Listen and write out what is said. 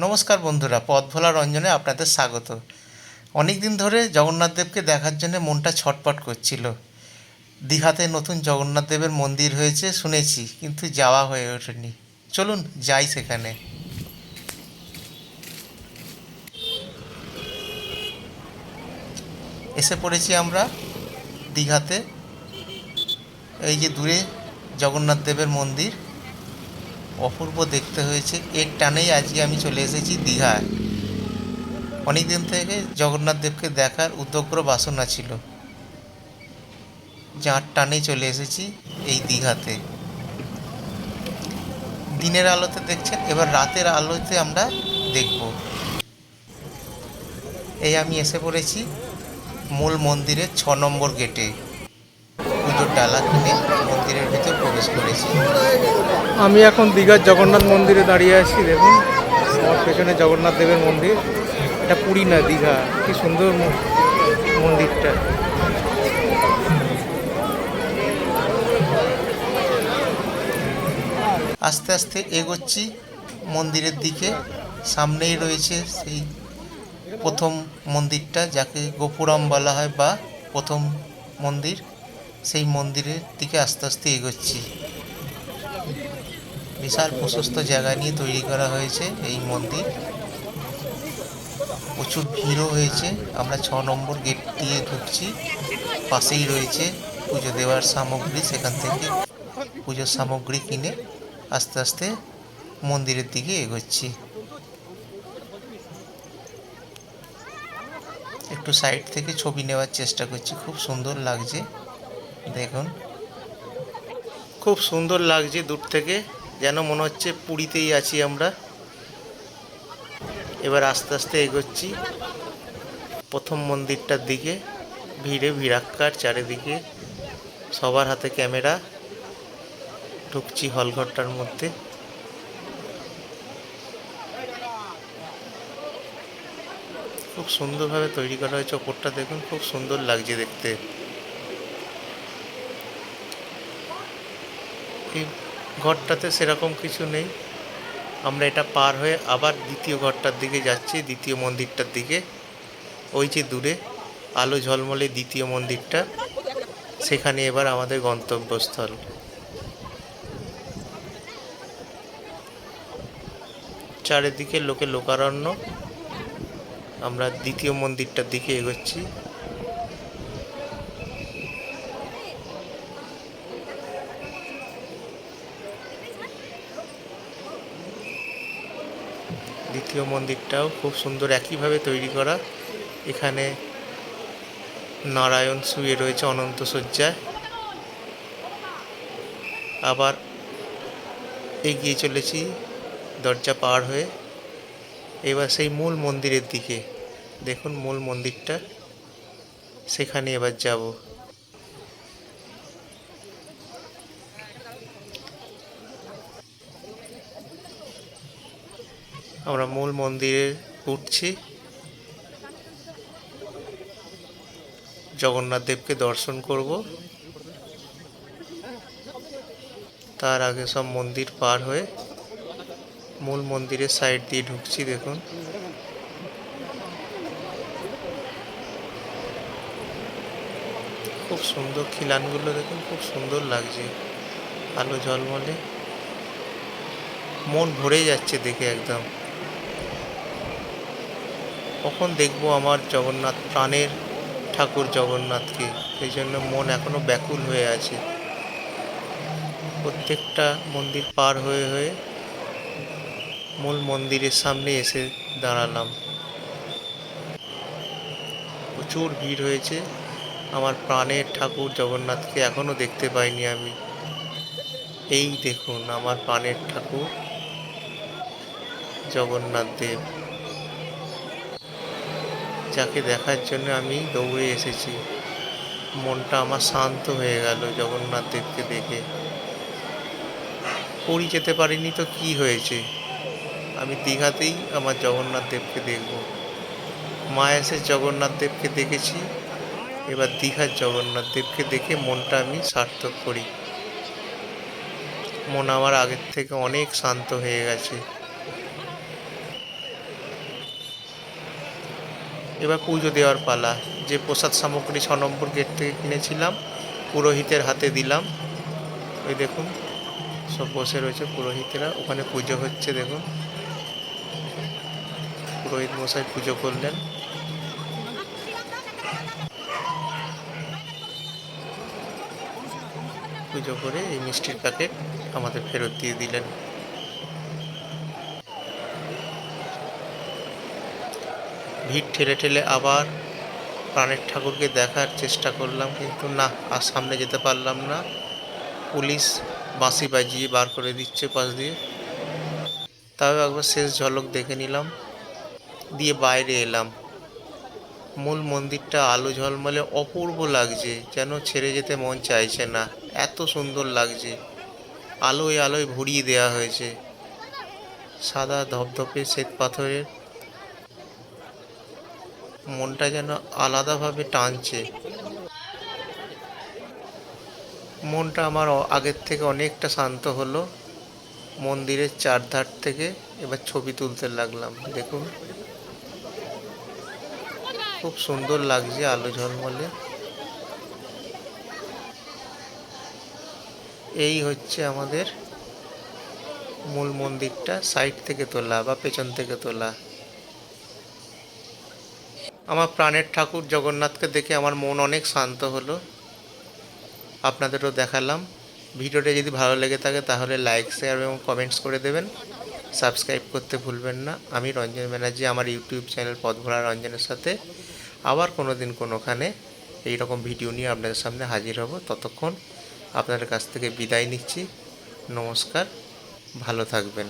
নমস্কার বন্ধুরা, পথ ভোলা রঞ্জনে আপনাদের স্বাগত। অনেক দিন ধরে জগন্নাথ দেবকে দেখার জন্য মনটা ছটপট করছিল। দীঘাতে নতুন জগন্নাথ দেবের মন্দির হয়েছে শুনেছি, কিন্তু যাওয়া হয়ে ওঠেনি। চলুন যাই সেখানে। এসে পড়েছি আমরা দীঘাতে। এই যে দূরে জগন্নাথ দেবের মন্দির, অপূর্ব দেখতে হয়েছে। এর টানেই আজকে আমি চলে এসেছি দীঘায়। অনেক দিন থেকে জগন্নাথ দেবকে দেখার উদগ্র বাসনা ছিল, যার টানে চলে এসেছি এই দীঘাতে। দিনের আলোতে দেখছেন, এবার রাতের আলোতে আমরা দেখব। এই আমি এসে পড়েছি মূল মন্দিরের 6 নম্বর গেটে। পুজোর ডালা কিনে মন্দিরের ভিতর প্রবেশ করেছি। আমি এখন দীঘার জগন্নাথ মন্দিরে দাঁড়িয়ে আছি। দেখুন আমার পেছনে জগন্নাথ দেবের মন্দির। এটা পুরী না, দীঘা। কি সুন্দর মন্দিরটা। আস্তে আস্তে এগোচ্ছি মন্দিরের দিকে। সামনেই রয়েছে সেই প্রথম মন্দিরটা, যাকে গোপুরম বলা হয় বা প্রথম মন্দির। সেই মন্দিরের দিকে আস্তে আস্তে এগোচ্ছি। বিশাল প্রশস্ত জায়গা নিয়ে তৈরি করা হয়েছে এই মন্দির। প্রচুর ভিড়ও হয়েছে। আমরা 6 নম্বর গেট দিয়ে ঢুকছি। পাশেই রয়েছে পুজো দেওয়ার সামগ্রী, সেখান থেকে পুজোর সামগ্রী কিনে আস্তে আস্তে মন্দিরের দিকে এগোচ্ছি। একটু সাইড থেকে ছবি নেওয়ার চেষ্টা করছি। খুব সুন্দর লাগছে, দেখুন খুব সুন্দর লাগছে দূর থেকে, যেন মনে হচ্ছে পুরীতেই আছি আমরা। এবার আস্তে আস্তে এগোচ্ছি প্রথম মন্দিরটার দিকে। ভিড়ে ভিড়াক্কার চারিদিকে, সবার হাতে ক্যামেরা। ঢুকছি হলঘরটার মধ্যে। খুব সুন্দরভাবে তৈরি করা হয়েছে। ওপরটা দেখুন, খুব সুন্দর লাগছে দেখতে। এই ঘরটাতে সেরকম কিছু নেই। আমরা এটা পার হয়ে আবার দ্বিতীয় ঘরটার দিকে যাচ্ছি, দ্বিতীয় মন্দিরটার দিকে। ওই যে দূরে আলো ঝলমলে দ্বিতীয় মন্দিরটা, সেখানে এবার আমাদের গন্তব্যস্থল। চারিদিকে লোকে লোকারণ্য। আমরা দ্বিতীয় মন্দিরটার দিকে এগোচ্ছি। দ্বিতীয় মন্দিরটাও খুব সুন্দর, একইভাবে তৈরি করা। এখানে নারায়ণ শুয়ে রয়েছে অনন্ত শয্যায়। আবার এগিয়ে চলেছি দরজা পার হয়ে, এবার সেই মূল মন্দিরের দিকে। দেখুন মূল মন্দিরটা, সেখানে এবার যাব। আমরা মূল মন্দিরে উঠছি। জগন্নাথ দেবকে দর্শন করব। তার আগে সব মন্দির পার হয়ে মূল মন্দিরের সাইড দিয়ে ঢুকছি। দেখুন খুব সুন্দর খিলানগুলো, দেখুন খুব সুন্দর লাগছে, আলো ঝলমলে। মন ভরে যাচ্ছে দেখে একদম। কখন দেখবো আমার জগন্নাথ, প্রাণের ঠাকুর জগন্নাথকে, সেই জন্য মন এখনো ব্যাকুল হয়ে আছে। প্রত্যেকটা মন্দির পার হয়ে হয়ে মূল মন্দিরের সামনে এসে দাঁড়ালাম। প্রচুর ভিড় হয়েছে। আমার প্রাণের ঠাকুর জগন্নাথকে এখনো দেখতে পাইনি আমি। এই দেখুন আমার প্রাণের ঠাকুর জগন্নাথ দেব, যাকে দেখার জন্য আমি দৌড়ে এসেছি। মনটা আমার শান্ত হয়ে গেল জগন্নাথ দেবকে দেখে। পুরী যেতে পারিনি তো কি হয়েছে, আমি দীঘাতেই আমার জগন্নাথ দেবকে দেখব। মায়াসের জগন্নাথ দেবকে দেখেছি, এবার দীঘার জগন্নাথ দেবকে দেখে মনটা আমি সার্থক করি। মন আমার আগের থেকে অনেক শান্ত হয়ে গেছে। এবার পুজো দেওয়ার পালা। যে প্রসাদ সামগ্রী 6 নম্বর গেট থেকে কিনেছিলাম পুরোহিতের হাতে দিলাম। ওই দেখুন সব বসে রয়েছে পুরোহিতেরা, ওখানে পুজো হচ্ছে। দেখুন পুরোহিত মশাই পুজো করলেন। পুজো করে এই মিষ্টির প্যাকেট আমাদের ফেরত দিয়ে দিলেন। ভিড় ঠেলে ঠেলে আবার প্রাণের ঠাকুরকে দেখার চেষ্টা করলাম, কিন্তু না, আর সামনে যেতে পারলাম না। পুলিশ বাঁশি বাজিয়ে বার করে দিচ্ছে পাশ দিয়ে। তাও একবার শেষ ঝলক দেখে নিলাম, দিয়ে বাইরে এলাম। মূল মন্দিরটা আলো ঝলমলে অপূর্ব লাগছে, যেন ছেড়ে যেতে মন চাইছে না, এত সুন্দর লাগছে। আলোয় আলোয় ভরিয়ে দেওয়া হয়েছে, সাদা ধপধপে শ্বেত পাথরের। মনটা যেন আলাদাভাবে টানছে। মনটা আমার আগের থেকে অনেকটা শান্ত হলো। মন্দিরের চারধার থেকে এবার ছবি তুলতে লাগলাম। দেখুন খুব সুন্দর লাগছে আলো ঝলমলে। এই হচ্ছে আমাদের মূল মন্দিরটা, সাইড থেকে তোলা বা পেছন থেকে তোলা। আমার প্রাণের ঠাকুর জগন্নাথকে দেখে আমার মন অনেক শান্ত হলো। আপনাদেরও দেখালাম। ভিডিওটা যদি ভালো লেগে থাকে তাহলে লাইক, শেয়ার এবং কমেন্টস করে দেবেন। সাবস্ক্রাইব করতে ভুলবেন না। আমি রঞ্জন ব্যানার্জি, আমার ইউটিউব চ্যানেল পথভরা রঞ্জনের সাথে আবার কোনো দিন কোনোখানে এইরকম ভিডিও নিয়ে আপনাদের সামনে হাজির হব। ততক্ষণ আপনাদের কাছ থেকে বিদায় নিচ্ছি। নমস্কার, ভালো থাকবেন।